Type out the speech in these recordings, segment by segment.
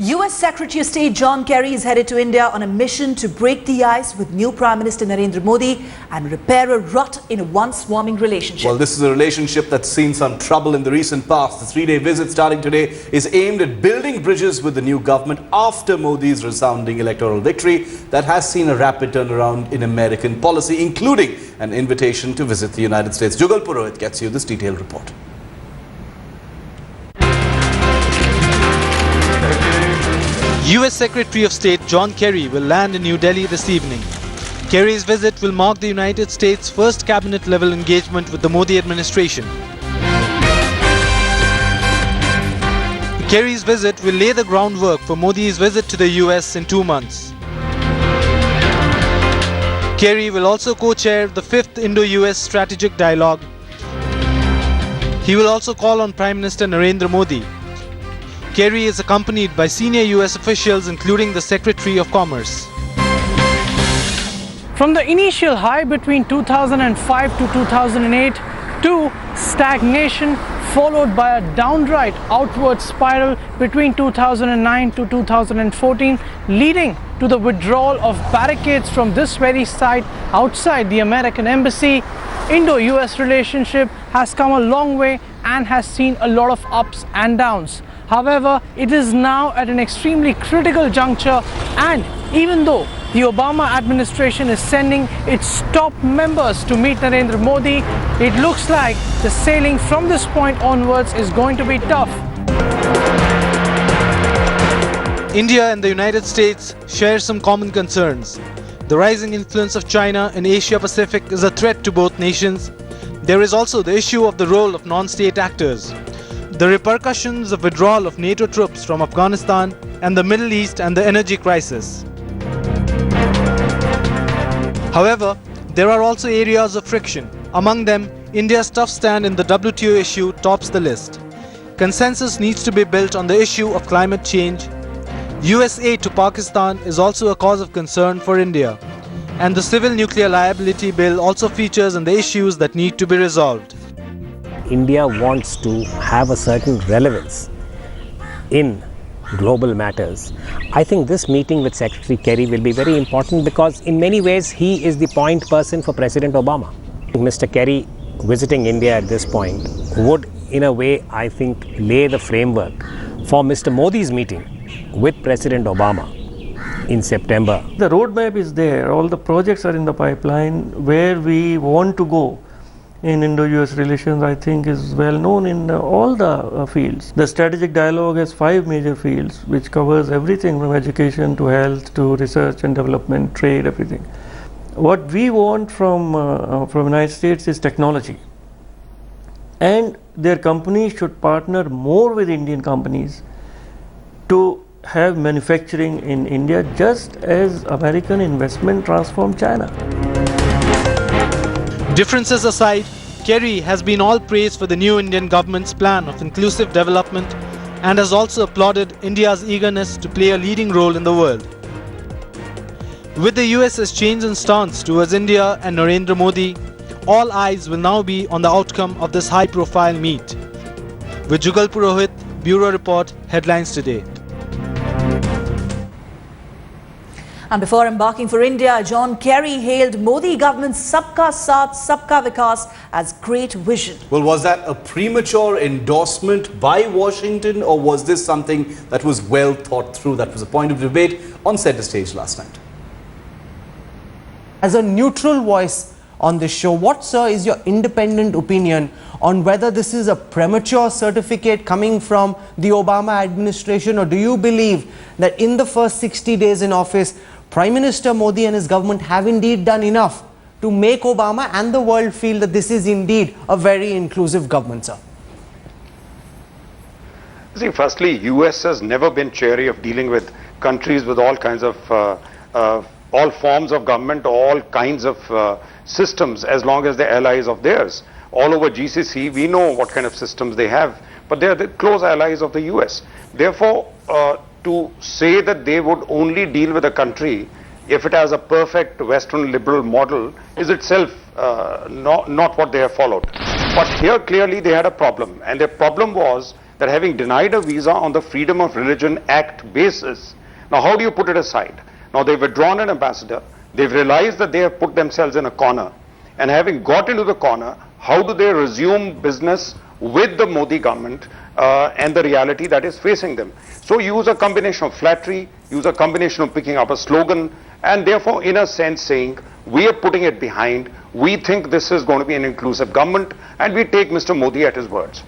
US Secretary of State John Kerry is headed to India on a mission to break the ice with new Prime Minister Narendra Modi and repair a rut in a once warming relationship. Well, this is a relationship that's seen some trouble in the recent past. The three-day visit starting today is aimed at building bridges with the new government after Modi's resounding electoral victory that has seen a rapid turnaround in American policy, including an invitation to visit the United States. Jugal Purohit gets you this detailed report. US Secretary of State John Kerry will land in New Delhi this evening. Kerry's visit will mark the United States' first cabinet-level engagement with the Modi administration. Kerry's visit will lay the groundwork for Modi's visit to the US in 2 months. Kerry will also co-chair the 5th Indo-US Strategic Dialogue. He will also call on Prime Minister Narendra Modi. Kerry is accompanied by senior US officials including the Secretary of Commerce. From the initial high between 2005 to 2008 to stagnation followed by a downright outward spiral between 2009 to 2014, leading to the withdrawal of barricades from this very site outside the American embassy, Indo-US relationship has come a long way and has seen a lot of ups and downs. However, it is now at an extremely critical juncture, and even though the Obama administration is sending its top members to meet Narendra Modi, it looks like the sailing from this point onwards is going to be tough. India and the United States share some common concerns. The rising influence of China in Asia Pacific is a threat to both nations. There is also the issue of the role of non-state actors. The repercussions of withdrawal of NATO troops from Afghanistan and the Middle East and the energy crisis. However, there are also areas of friction. Among them, India's tough stand in the WTO issue tops the list. Consensus needs to be built on the issue of climate change. US aid to Pakistan is also a cause of concern for India. And the civil nuclear liability bill also features on the issues that need to be resolved. India wants to have a certain relevance in global matters. I think this meeting with Secretary Kerry will be very important because in many ways he is the point person for President Obama. Mr. Kerry visiting India at this point would in a way I think lay the framework for Mr. Modi's meeting with President Obama in September. The roadmap is there, all the projects are in the pipeline. Where we want to go in Indo-US relations, I think, is well known in all the fields. The strategic dialogue has 5 major fields, which covers everything from education to health to research and development, trade, everything. What we want from United States is technology, and their companies should partner more with Indian companies to have manufacturing in India, just as American investment transformed China. Differences aside, Kerry has been all praise for the new Indian government's plan of inclusive development and has also applauded India's eagerness to play a leading role in the world. With the US's change in stance towards India and Narendra Modi, all eyes will now be on the outcome of this high-profile meet. With Jugal Purohit, Bureau Report, Headlines Today. And before embarking for India, John Kerry hailed Modi government's Sabka Saath, Sabka Vikas as great vision. Well, was that a premature endorsement by Washington, or was this something that was well thought through? That was a point of debate on center stage last night. As a neutral voice on this show, what, sir, is your independent opinion on whether this is a premature certificate coming from the Obama administration, or do you believe that in the first 60 days in office, Prime Minister Modi and his government have indeed done enough to make Obama and the world feel that this is indeed a very inclusive government, sir? See, firstly, US has never been chary of dealing with countries with all kinds of all forms of government, all kinds of systems, as long as they're allies of theirs. All over GCC, we know what kind of systems they have, but they are the close allies of the US. Therefore, to say that they would only deal with a country if it has a perfect Western liberal model is itself not what they have followed. But here clearly they had a problem, and their problem was that having denied a visa on the Freedom of Religion Act basis, now how do you put it aside? Now they've withdrawn an ambassador, they've realized that they have put themselves in a corner, and having got into the corner, how do they resume business with the Modi government and the reality that is facing them? So use a combination of flattery, use a combination of picking up a slogan, and therefore in a sense saying, we are putting it behind, we think this is going to be an inclusive government, and we take Mr. Modi at his words.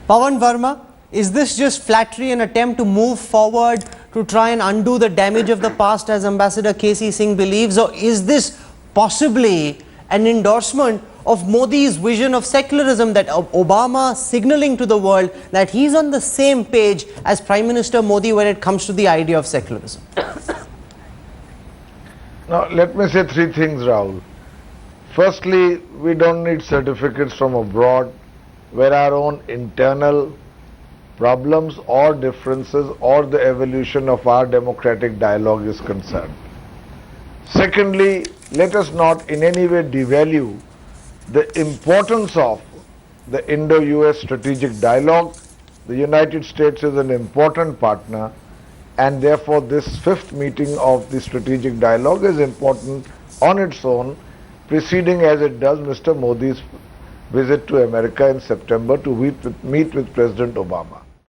Pawan Verma, is this just flattery, an attempt to move forward to try and undo the damage of the past as Ambassador KC Singh believes, or is this possibly an endorsement of Modi's vision of secularism, that Obama signaling to the world that he's on the same page as Prime Minister Modi when it comes to the idea of secularism? Now, let me say three things, Rahul. Firstly, we don't need certificates from abroad where our own internal problems or differences or the evolution of our democratic dialogue is concerned. Secondly, let us not in any way devalue the importance of the Indo-US strategic dialogue. The United States is an important partner, and therefore this fifth meeting of the strategic dialogue is important on its own, preceding as it does Mr. Modi's visit to America in September to meet with President Obama.